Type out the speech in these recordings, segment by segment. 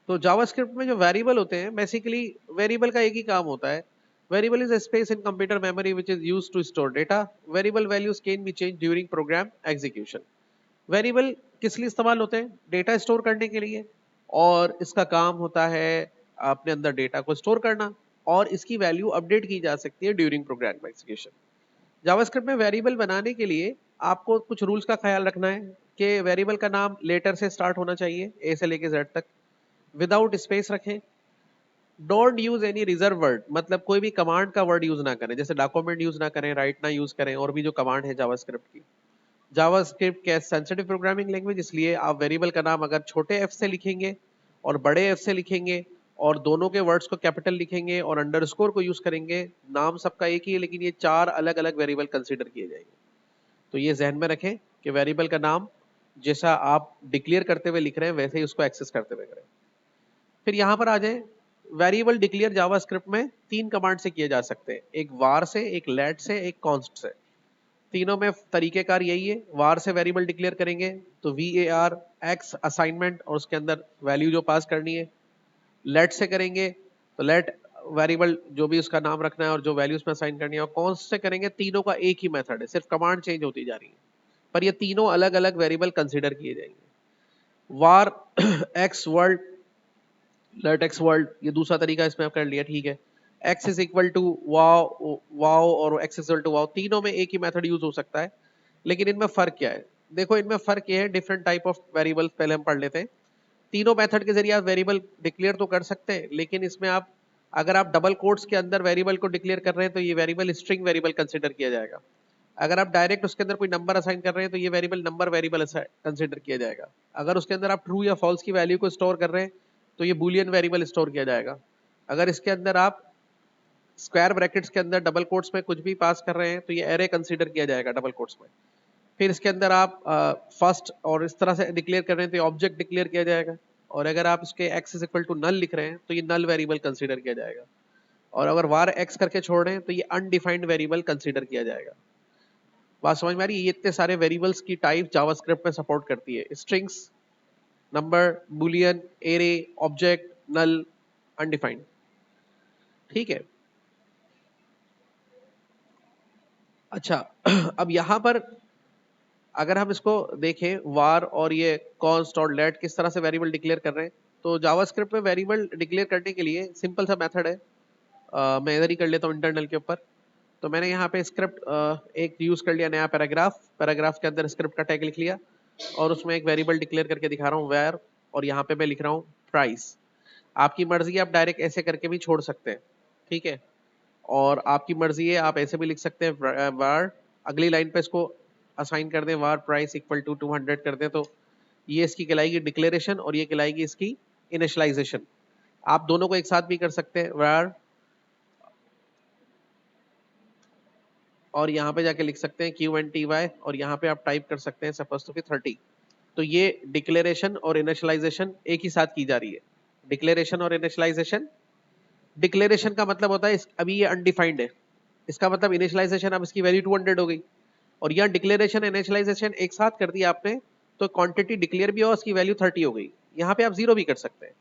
तो जावास्क्रिप्ट में जो वेरिएबल होते हैं, बेसिकली वेरिएबल का एक ही काम होता है। Variable is a space in computer memory which is used to store data. Variable values can be change during program execution. Variable किस लिए इस्तेमाल होते हैं? डेटा स्टोर करने के लिए, और इसका काम होता है अपने अंदर डेटा को स्टोर करना, और इसकी वैल्यू अपडेट की जा सकती है ड्यूरिंग प्रोग्राम एग्जीक्यूशन। जावास्क्रिप्ट में वेरिएबल बनाने के लिए आपको कुछ रूल्स का ख्याल रखना है कि वेरिएबल का नाम लेटर से स्टार्ट होना चाहिए, ए से लेके जेड तक, विदाउट स्पेस रखें, don't use any reserve word, मतलब कोई भी कमांड का वर्ड यूज ना करें, जैसे डॉक्यूमेंट यूज ना करें, राइट ना यूज करें, और भी जो कमांड है जावास्क्रिप्ट की। जावास्क्रिप्ट के सेंसिटिव प्रोग्रामिंग लैंग्वेज, इसलिए आप वेरिएबल का नाम अगर छोटे एफ से लिखेंगे और बड़े एफ से लिखेंगे और दोनों के वर्ड्स को कैपिटल लिखेंगे और अंडरस्कोर को यूज करेंगे, नाम सबका एक ही है लेकिन ये 4 अलग अलग वेरिएबल कंसीडर किए जाएंगे। तो ये जहन में रखें कि वेरिएबल का नाम जैसा आप डिक्लेयर करते हुए लिख रहे हैं वैसे ही उसको एक्सेस करते हुए करें। फिर यहां पर आ जाए, वेरिएबल डिक्लेयर जावास्क्रिप्ट में 3 कमांड से किए जा सकते हैं, एक var से, एक let से, एक const से। तीनों में तरीकेकार यही है। var से वेरिएबल डिक्लेयर करेंगे तो var x असाइनमेंट और उसके अंदर वैल्यू जो पास करनी है। let से करेंगे तो let वेरिएबल जो भी उसका नाम रखना है और जो वैल्यू उसमें असाइन करनी है, और const से करेंगे, तीनों का एक ही मेथड है, सिर्फ कमांड चेंज होती जा रही है, पर ये तीनों अलग अलग वेरिएबल कंसिडर किए जाएंगे। var x world, let X world, ये दूसरा तरीका इसमें आप कर लिया, ठीक है। x is equal to wow, wow और x is equal to wow, तीनों में एक ही मेथड यूज हो सकता है, लेकिन इनमें फर्क क्या है? देखो इनमें फर्क ये है, डिफरेंट टाइप ऑफ वेरिएबल्स पहले हम पढ़ लेते हैं। तीनों मेथड के जरिए आप वेरिएबल डिक्लेयर तो कर सकते हैं, लेकिन इसमें आप अगर आप डबल कोट्स के अंदर वेरिएबल को डिक्लेयर कर रहे हैं तो ये वेरिएबल स्ट्रिंग वेरिएबल कंसिडर किया जाएगा। अगर आप डायरेक्ट उसके अंदर कोई नंबर असाइन कर रहे हैं तो ये वेरिएबल नंबर वेरिएबल कंसिडर किया जाएगा। अगर उसके अंदर आप ट्रू या फॉल्स की वैल्यू को स्टोर कर रहे हैं तो ये बूलियन वेरिएबल स्टोर किया जाएगा। अगर इसके अंदर आप स्क्वायर ब्रैकेट्स के अंदर डबल कोट्स में कुछ भी पास कर रहे हैं तो ये एरे कंसीडर किया जाएगा डबल कोट्स में। फिर इसके अंदर आप फर्स्ट और इस तरह से डिक्लेयर कर रहे हैं तो ऑब्जेक्ट डिक्लेयर किया जाएगा, और अगर आप इसके x is equal to null लिख रहे हैं तो ये नल वेरिएबल कंसीडर किया जाएगा, और अगर var x करके छोड़ रहे हैं तो ये अनडिफाइंड वेरिएबल कंसीडर किया जाएगा। बात समझ में आ रही है? ये इतने सारे वेरिएबल्स की टाइप जावास्क्रिप्ट में सपोर्ट करती है, strings, number, boolean, array, object, null, undefined, ठीक है। अच्छा अब यहां पर अगर हम इसको देखें, वार और ये कॉन्स्ट और लेट किस तरह से वेरिएबल डिक्लेयर कर रहे हैं, तो जावास्क्रिप्ट में वेरिएबल डिक्लेयर करने के लिए सिंपल सा मेथड है। मैं इधर ही कर लेता हूँ इंटरनल के ऊपर। तो मैंने यहाँ पे स्क्रिप्ट एक यूज कर लिया, नया पैराग्राफ, पैराग्राफ के अंदर स्क्रिप्ट का टैग लिख लिया और उसमें एक वेरिएबल डिक्लेयर करके दिखा रहा हूँ वेयर, और यहाँ पे मैं लिख रहा हूँ प्राइस। आपकी मर्जी है, आप डायरेक्ट ऐसे करके भी छोड़ सकते हैं, ठीक है, और आपकी मर्जी है आप ऐसे भी लिख सकते हैं वार, अगली लाइन पे इसको असाइन कर दें वार प्राइस इक्वल टू 200 कर दें, तो ये इसकी कहलाएगी डिक्लेरेशन और ये कहलाएगी इसकी इनिशियलाइजेशन। आप दोनों को एक साथ भी कर सकते हैं, वार, और यहाँ पे जाके लिख सकते हैं QNTY, और यहाँ पे आप टाइप कर सकते हैं सपोज टू 30। तो ये डिक्लेरेशन और इनिशियलाइजेशन एक ही साथ की जा रही है। डिक्लेरेशन और इनिशियलाइजेशन, डिक्लेरेशन का मतलब होता है अभी ये अनडिफाइंड है, इसका मतलब इनिशियलाइजेशन अब इसकी वैल्यू 200 हो गई, और यहाँ डिक्लेरेशन इनिशियलाइजेशन एक साथ कर दिया आपने तो क्वांटिटी डिक्लेयर भी हो, उसकी वैल्यू 30 हो गई। यहाँ पे आप 0 भी कर सकते हैं।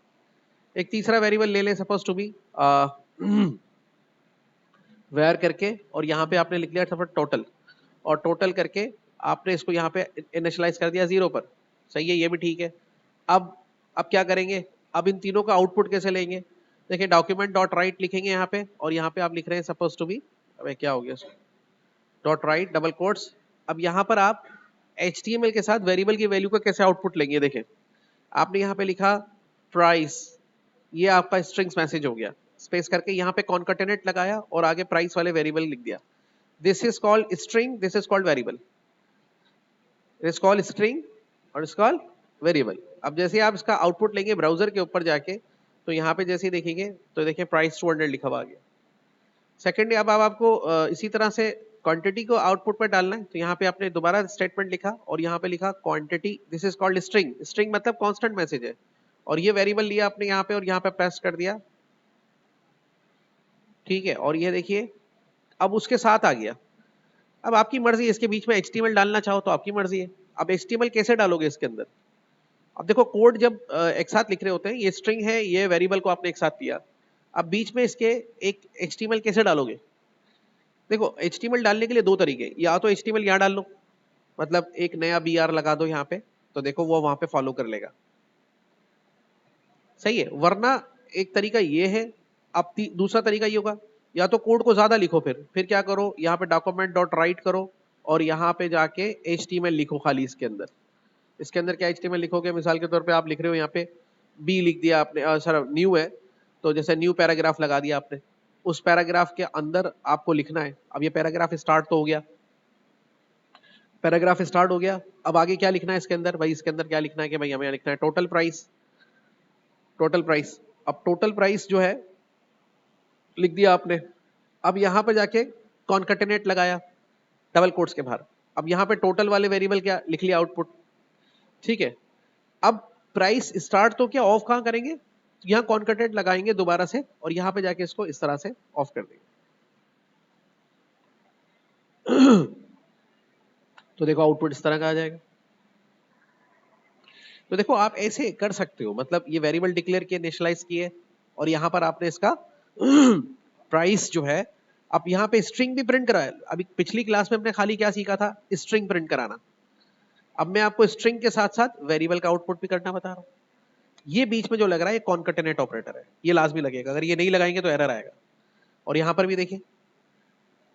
एक तीसरा वेरिएबल ले लें, सपोज टू बी वेयर करके, और यहाँ पे आपने लिख लिया सपोज टोटल, और टोटल करके आपने इसको यहाँ पे इनिशियलाइज कर दिया 0 पर। सही है, ये भी ठीक है। अब क्या करेंगे? अब इन तीनों का आउटपुट कैसे लेंगे? देखिए डॉक्यूमेंट डॉट राइट लिखेंगे यहाँ पे, और यहाँ पे आप लिख रहे हैं सपोज टू बी, अबे क्या हो गया, डॉट राइट डबल कोट्स। अब यहाँ पर आप HTML के साथ वेरिएबल की वैल्यू का कैसे आउटपुट लेंगे? देखें आपने यहाँ पे लिखा प्राइस, ये आपका स्ट्रिंग्स मैसेज हो गया, स्पेस करके यहाँ पे कॉन्कैटिनेट लगाया और आगे प्राइस वाले वेरिएबल लिख दिया। This is called string, this is called variable, is called string और इज कॉल्ड वेरिएबल। अब जैसे आप इसका आउटपुट लेंगे ब्राउजर के ऊपर जाके, तो यहाँ पे जैसे ही देखेंगे तो देखिए प्राइस 200 लिखा हुआ आ गया। सेकेंड, अब आपको इसी तरह से क्वांटिटी को आउटपुट पर डालना है, तो यहाँ पे आपने दोबारा स्टेटमेंट लिखा और यहाँ पे लिखा quantity, this is called string, string मतलब कांस्टेंट मैसेज है, और ये वेरिएबल लिया आपने यहाँ पे और यहाँ पे पेस्ट कर दिया, ठीक है। और ये देखिए अब उसके साथ आ गया। अब आपकी मर्जी है, इसके बीच में HTML डालना चाहो तो आपकी मर्जी है। अब HTML कैसे डालोगे इसके अंदर? अब देखो कोड जब एक साथ लिख रहे होते हैं, ये स्ट्रिंग है, ये वेरिएबल को आपने एक साथ दिया, अब बीच में इसके एक HTML कैसे डालोगे? देखो HTML डालने के लिए दो तरीके, या तो HTML यहाँ डाल लो, मतलब एक नया BR लगा दो यहाँ पे, तो देखो वो वहां पे फॉलो कर लेगा, सही है। वरना एक तरीका ये है, अब दूसरा तरीका ये होगा, या तो कोड को ज्यादा लिखो, फिर क्या करो, यहाँ पे डॉक्यूमेंट डॉट राइट करो और यहाँ पे जाके HTML लिखो खाली इसके अंदर। इसके अंदर क्या HTML लिखोगे, मिसाल के तौर पे आप लिख रहे हो यहाँ पे बी लिख दिया आपने, सर न्यू है, तो जैसे न्यू पैराग्राफ लगा दिया आपने, उस पैराग्राफ के अंदर आपको लिखना है। अब ये पैराग्राफ स्टार्ट तो हो गया, पैराग्राफ स्टार्ट हो गया, अब आगे क्या लिखना है इसके अंदर, भाई इसके अंदर क्या लिखना है कि भाई हमें लिखना है टोटल प्राइस, टोटल प्राइस। अब टोटल प्राइस जो है लिख दिया आपने, अब यहां पर जाके कॉन्कैटिनेट लगाया डबल कोट्स के बाहर, अब यहां पे टोटल वाले वेरिएबल क्या लिख लिया, आउटपुट, ठीक है। अब प्राइस स्टार्ट तो क्या ऑफ कहां करेंगे, तो यहां कॉन्कैटिनेट लगाएंगे दोबारा से और यहां पे जाके इसको इस तरह से ऑफ कर देंगे। तो देखो आउटपुट इस तरह का आ जाएगा। तो देखो आप ऐसे कर सकते हो, मतलब ये वेरिएबल डिक्लेयर किए, इनिशियलाइज किए, और यहां पर आपने इसका प्राइस जो है, अब यहां पे स्ट्रिंग भी प्रिंट कराया। अभी पिछली क्लास में हमने खाली क्या सीखा था, स्ट्रिंग प्रिंट कराना, अब मैं आपको स्ट्रिंग के साथ साथ वेरिएबल का आउटपुट भी करना बता रहा हूं। ये बीच में जो लग रहा है ये कॉन्कैटिनेट ऑपरेटर है, ये लाजमी लगेगा, अगर ये नहीं लगाएंगे तो एरर आएगा। और यहां पर भी देखें,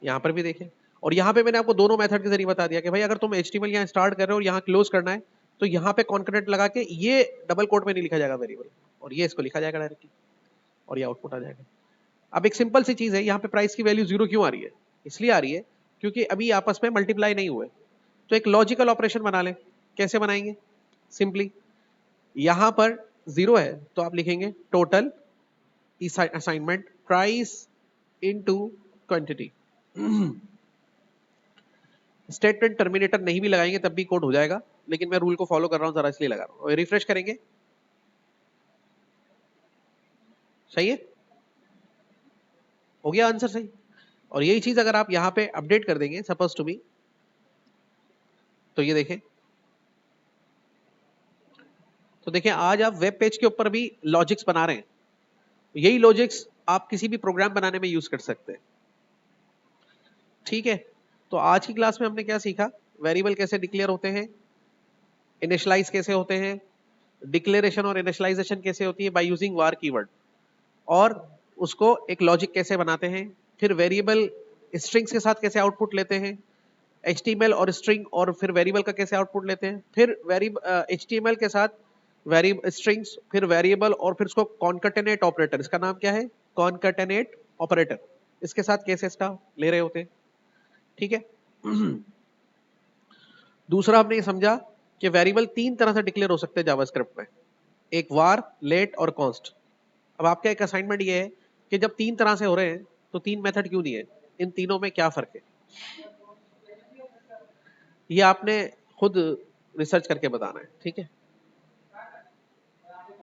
यहां पर भी देखें, और यहां पे मैंने आपको दोनों मेथड के जरिए बता दिया कि भाई अगर तुम HTML यहां स्टार्ट कर रहे हो और यहां क्लोज करना है, तो यहां पे कॉन्कैटिनेट लगा के ये डबल कोट में नहीं लिखा जाएगा वेरिएबल, और ये इसको लिखा जाएगा डायरेक्टली, और ये आउटपुट आ जाएगा। अब एक सिंपल सी चीज है, यहाँ पे प्राइस की वैल्यू 0 क्यों आ रही है, इसलिए आ रही है क्योंकि अभी आपस में मल्टीप्लाई नहीं हुए। तो एक लॉजिकल ऑपरेशन बना लें, कैसे बनाएंगे, सिंपली यहां पर 0 है तो आप लिखेंगे total assignment price into quantity. Statement terminator नहीं भी लगाएंगे तब भी कोड हो जाएगा, लेकिन मैं रूल को फॉलो कर रहा हूं जरा इसलिए लगा रहा हूं। रिफ्रेश करेंगे, सही है, हो गया आंसर सही। और यही चीज अगर आप यहां पे अपडेट कर देंगे सपोज टू बी, तो ये देखें, तो देखें आज आप वेब पेज के ऊपर भी लॉजिक्स बना रहे हैं, यही लॉजिक्स आप किसी भी प्रोग्राम बनाने में यूज कर सकते हैं, ठीक है। तो आज की क्लास में हमने क्या सीखा, वेरिएबल कैसे डिक्लेयर होते हैं, इनिशियलाइज कैसे होते हैं, डिक्लेरेशन और इनिशियलाइजेशन कैसे होती है बाय यूजिंग वार कीवर्ड, और उसको एक लॉजिक कैसे बनाते हैं, फिर वेरिएबल स्ट्रिंग्स के साथ कैसे आउटपुट लेते हैं, HTML और स्ट्रिंग और फिर वेरिएबल का कैसे आउटपुट लेते हैं, फिर HTML के साथ वेरिएबल स्ट्रिंग्स, फिर वेरिएबल, और फिर उसको कॉन्कैटिनेट ऑपरेटर, इसका नाम क्या है, कॉन्कैटिनेट ऑपरेटर, इसके साथ कैसे इसका ले रहे होते हैं, ठीक है। दूसरा हमने ये समझा कि वेरिएबल 3 तरह से डिक्लेयर हो सकते हैं जावास्क्रिप्ट में, एक वार, लेट और कॉन्स्ट। अब आपका एक असाइनमेंट ये है कि जब 3 तरह से हो रहे हैं तो 3 मेथड क्यों दिए, इन तीनों में क्या फर्क है, ये आपने खुद रिसर्च करके बताना है, ठीक है।